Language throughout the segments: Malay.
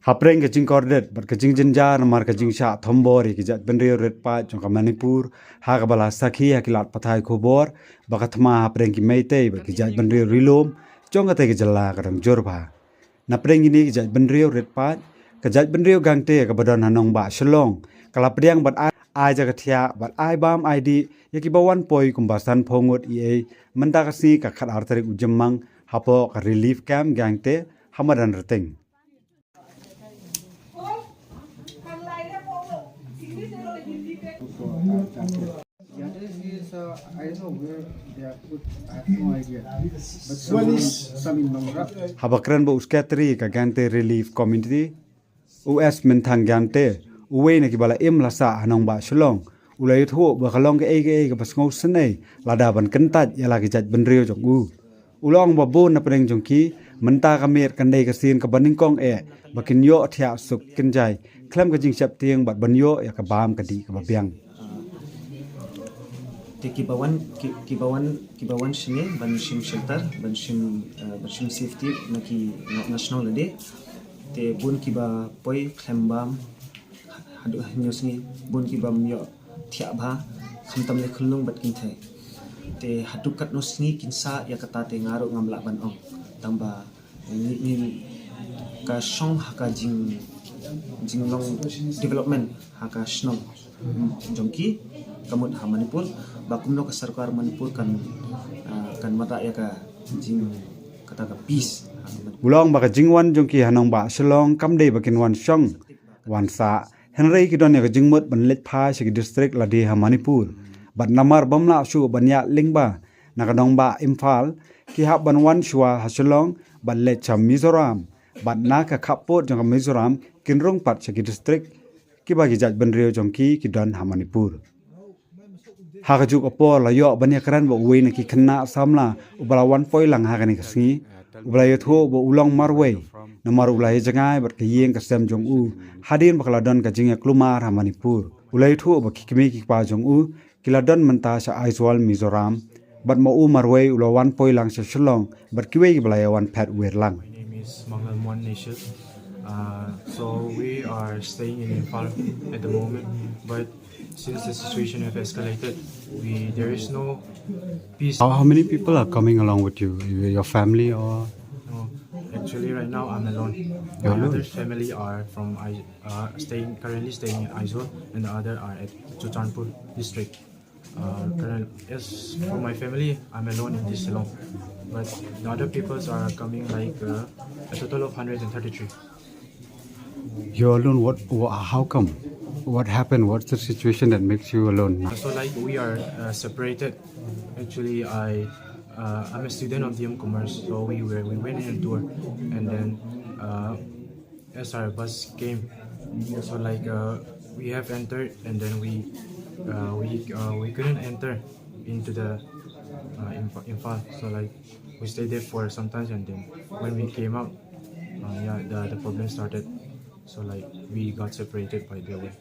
Hapdeng ke Jingkordit bat ke Jingjenja namar ke Jingsha Thombori ke jat Briew red pa jong ke Manipur ha ke bala sakhi ha kilat pathai khobor bakathma Hapdeng ki meite bat ke jat Briew rilom jong ke jala kadang jorba Napdeng ini ke jat Briew red pa ke jat Briew gangte ke badan hanong ba Shillong kala pediang bat ai ja kathia bat ai bam ID yaki bawan poi kumbasan phongot menta kasi ka khat artarik ujemmang hapo ka relief camp gangte hamadan reteng I don't know where they are put. I have no idea. But some in Nongra. Habakran bo uskatri ka gante relief community US mentang gante uwe na kibala im lasa hanong ba Shillong ulay thu ba kalong ke ege ka pasngau senai lada ban kentat yala ki jat Briew jong u ulong ba bon na preng jong ki menta ka mer kan dei ka sin ka baning kong bakin yo thia suk kinjai klam ka jing chap tieng bat ban yo ya ka bam ka di ka babiang kibawan sini banshim shelter banshim safety naki national day te bun kiba poi khambam hadu news ni bun kibam yo thia bha khamtam le khulung bat kin thai te hatukat nos ni kinsa ya kata te ngaru ngamla ban ong tamba ni ka song haka jinglong development haka shnong jongki kamut ha Manipur bakumno ka sarkar Manipur kan mata ya ka jing kata ka peace ulong ba ka jingwan jongki hanong ba Shillong kamdei bakin wan shong wan sa Henry ki don ya ka jingmut ban let pha shi district ladi ha Manipur bat namar bamla shu banya lingba nakadong ba Imphal ki ha ban wan shwa ha Shillong ban let cham Mizoram bat na ka khapot jong ka Mizoram kinrong pat shi district ki ba ki jat Briew jongki ki don ha Manipur hakajuk apo la yo banya kran bo we na ki khna samla ubala wan poi lang ha kani kasi ubala yo tho bo ulong marwe na mar ulai jangai bat ki yeng ka sem jong u hadin bakla don ka jinga klumar ha Manipur ulai tho bo ki kemi ki pa jong u kiladon menta sa aizwal Mizoram bat mo u marwe ulo wan poi lang sa Shillong bat ki we ki bala wan Phet wer lang. My name is Mangal Mon Nation. So we are staying in Imphal at the moment, but since the situation have escalated, there is no peace. How many people are coming along with you? Your family or? No, actually right now I'm alone. You're My alone? other family are currently staying in Aizawl, and the other are at Chutanpur district. As for my family, I'm alone in this Shillong, but the other peoples are coming like a total of 133. You're alone. How come? What happened? What's the situation that makes you alone now? So like we are separated. Actually, I'm a student of DM Commerce, so we went in a tour, and then as our bus came, so like we have entered, and then we couldn't enter into the Imphal. So like we stayed there for some time, and then when we came out, the problem started. So like we got separated by the way.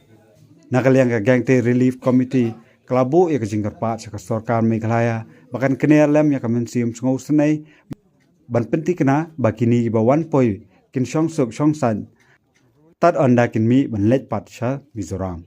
Nakaliang ka gangte relief committee klabo ya ka jingkarpat sa sarkar Meghalaya bakan kene lem ya ka mensium ngau senai ban penti kena bakini ba wan poi kin shong suk shong san tat onda kin mi ban let pat sha Mizoram.